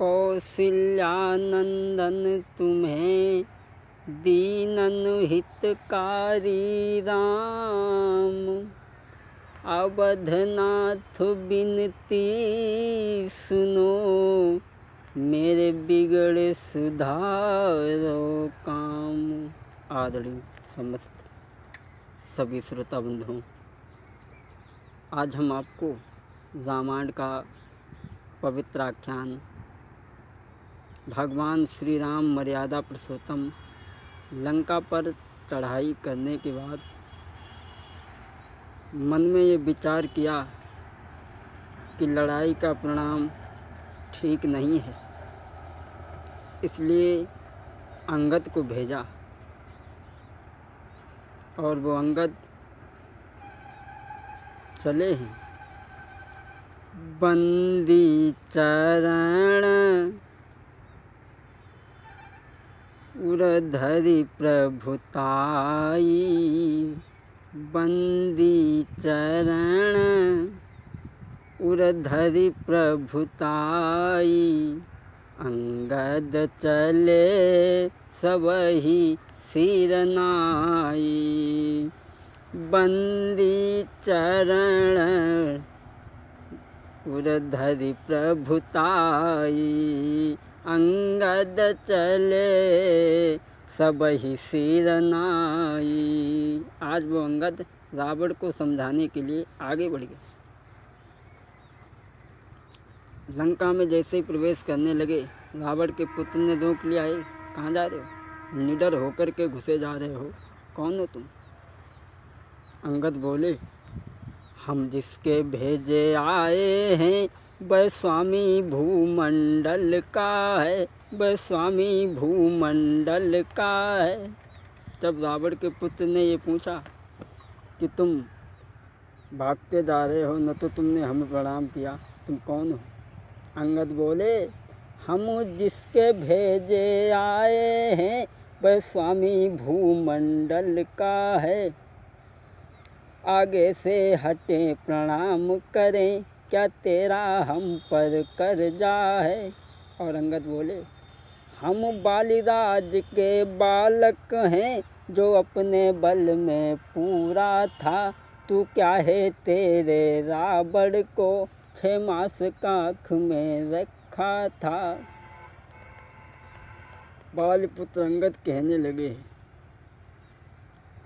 कौसल्यानंदन तुम्हें दीनन हितकारी राम। अवधनाथ बिनती सुनो, मेरे बिगड़े सुधारो काम। आदरणीय समस्त सभी श्रोता बंधुओं, आज हम आपको रामायण का पवित्र आख्यान भगवान श्री राम मर्यादा पुरुषोत्तम लंका पर चढ़ाई करने के बाद मन में ये विचार किया कि लड़ाई का परिणाम ठीक नहीं है, इसलिए अंगद को भेजा और वो अंगद चले हैं। बंदी चरण उरधरि प्रभुताई, बंदी चरण उरधरि प्रभुताई। अंगद चले सबहि सिर नाई, बंदी चरण उरधरि प्रभुताई। अंगद चले सबहि सिर नाई। आज वो अंगद रावण को समझाने के लिए आगे बढ़ गए। लंका में जैसे ही प्रवेश करने लगे, रावण के पुत्र ने रोक लिया। है, कहाँ जा रहे हो? निडर होकर के घुसे जा रहे हो, कौन हो तुम? अंगद बोले, हम जिसके भेजे आए हैं वह स्वामी भूमंडल का है, वह स्वामी भूमंडल का है। जब रावण के पुत्र ने ये पूछा कि तुम भागते जा रहे हो, न तो तुमने हमें प्रणाम किया, तुम कौन हो? अंगद बोले, हम जिसके भेजे आए हैं वह स्वामी भूमंडल का है। आगे से हटे प्रणाम करें, क्या तेरा हम पर कर्जा है? और अंगद बोले, हम बालीराज के बालक हैं, जो अपने बल में पूरा था। तू क्या है तेरे रावण को 6 मास काख में रखा था। बालीपुत्र अंगद कहने लगे,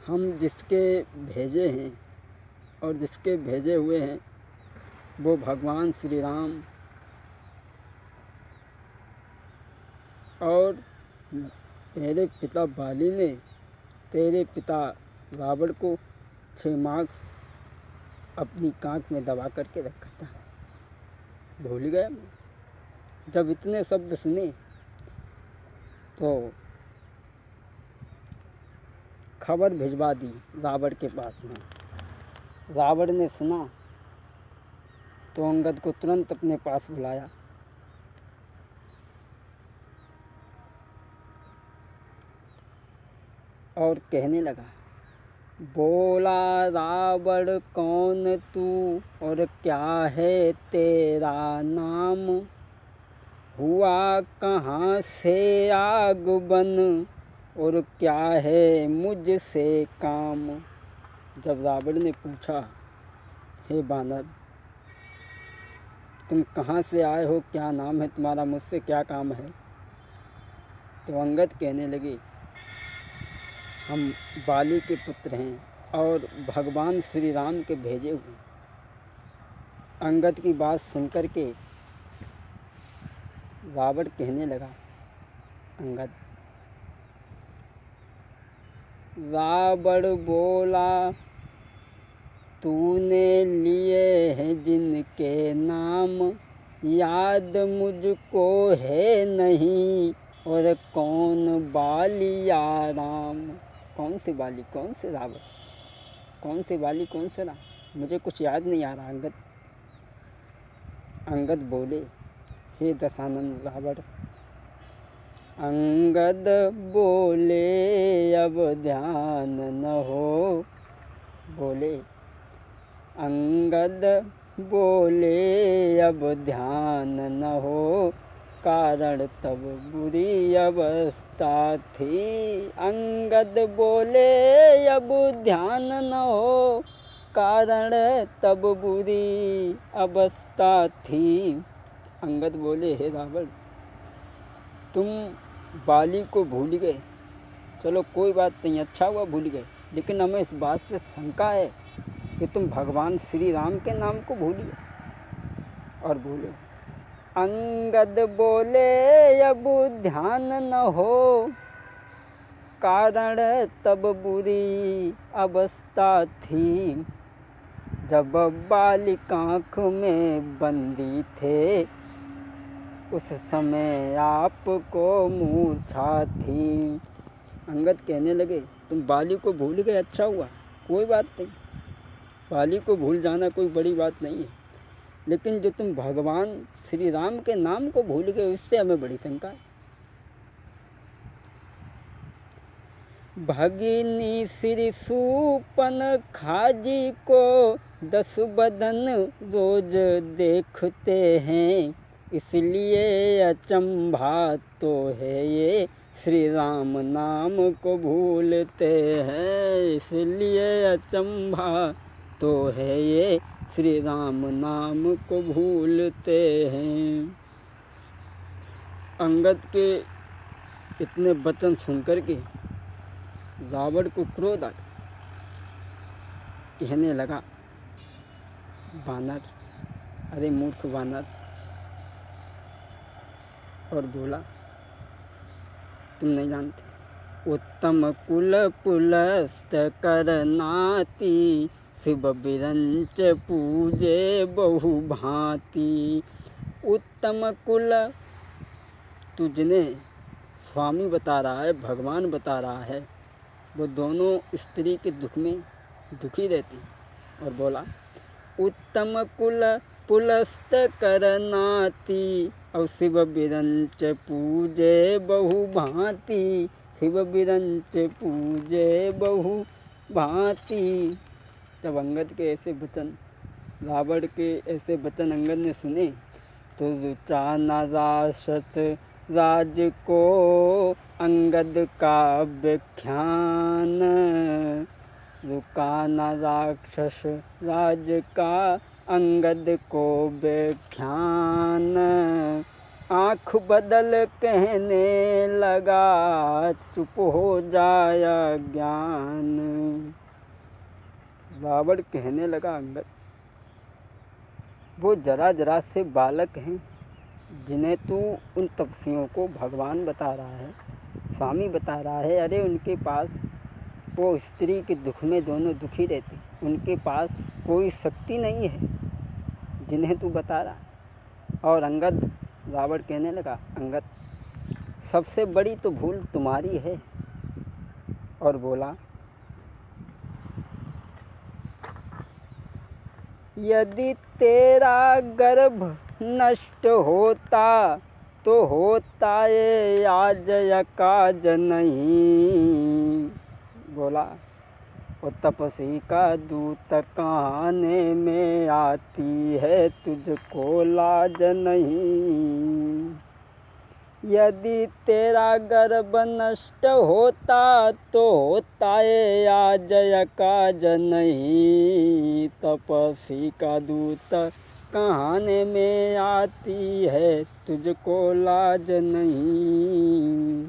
हम जिसके भेजे हैं और जिसके भेजे हुए हैं वो भगवान श्री राम, और मेरे पिता बाली ने तेरे पिता रावण को 6 मास अपनी कांख में दबा करके रखा था। भूल गया मैं। जब इतने शब्द सुने तो खबर भिजवा दी रावण के पास में। रावण ने सुना तो अंगद को तुरंत अपने पास बुलाया और कहने लगा, बोला रावण कौन तू और क्या है तेरा नाम? हुआ कहाँ से आगमन और क्या है मुझसे काम? जब रावण ने पूछा, हे बानर, तुम कहाँ से आए हो, क्या नाम है तुम्हारा, मुझसे क्या काम है? तो अंगद कहने लगे, हम बाली के पुत्र हैं और भगवान श्री राम के भेजे हुए। अंगद की बात सुनकर के रावण कहने लगा, अंगद, रावण बोला, तूने लिए हैं जिनके नाम, याद मुझको है नहीं, और कौन बालिया राम? कौन से बाली, कौन से रावण, कौन से बाली, कौन से राम? मुझे कुछ याद नहीं आ रहा। अंगद बोले, हे दशानन रावण। अंगद बोले, अब ध्यान न हो, बोले अंगद बोले, अब ध्यान न हो, कारण तब बुरी अवस्था थी। अंगद बोले अब ध्यान न हो, कारण तब बुरी अवस्था थी। अंगद बोले हे रावण, तुम बाली को भूल गए, चलो कोई बात नहीं, अच्छा हुआ भूल गए, लेकिन हमें इस बात से शंका है कि तुम भगवान श्री राम के नाम को भूल गए। और बोले अंगद बोले अब ध्यान न हो, कारण तब बुरी अवस्था थी। जब बालिक आँख में बंदी थे, उस समय आपको मूर्छा थी। अंगद कहने लगे तुम बाली को भूल गए, अच्छा हुआ, कोई बात नहीं, बाली को भूल जाना कोई बड़ी बात नहीं है, लेकिन जो तुम भगवान श्री राम के नाम को भूल गए उससे हमें बड़ी शंका है। भगिनी श्री सूपन खाजी को 10 बदन रोज देखते हैं, इसलिए अचंभा तो है ये श्री राम नाम को भूलते हैं, इसलिए अचंभा तो है ये श्री राम नाम को भूलते हैं। अंगद के इतने वचन सुनकर के रावण को क्रोध आ गया, कहने लगा वानर, अरे मूर्ख वानर, और बोला तुम नहीं जानते, उत्तम कुल पुलस्त करनाती, शिव बिरंच पूजे बहु भांति। उत्तम कुल तुझने स्वामी बता रहा है, भगवान बता रहा है, वो दोनों स्त्री के दुख में दुखी रहती। और बोला उत्तम कुल पुलस्त करनाती, और शिव बिरंच पूजे बहु भांति, शिव बिरंच पूजे बहु भांति। जब अंगद के ऐसे वचन, रावण के ऐसे वचन अंगद ने सुने तो रुचा न राक्षस राज को अंगद का व्याख्यान, रुका न राक्षस राज का अंगद को व्याख्यान। आँख बदल कहने लगा चुप हो जाया ज्ञान। रावण कहने लगा अंगद, वो जरा जरा से बालक हैं जिन्हें तू उन तपस्वियों को भगवान बता रहा है, स्वामी बता रहा है, अरे उनके पास वो स्त्री के दुख में दोनों दुखी रहते, उनके पास कोई शक्ति नहीं है जिन्हें तू बता रहा। और अंगद, रावण कहने लगा अंगद, सबसे बड़ी तो भूल तुम्हारी है। और बोला यदि तेरा गर्भ नष्ट होता तो होता ये आज काज नहीं। बोला वो तपस्वी का दूत कहने में आती है, तुझको लाज नहीं। यदि तेरा गर्भ नष्ट होता तो होता ये आज काज नहीं। तपस्वी का दूत कहने में आती है, तुझको लाज नहीं।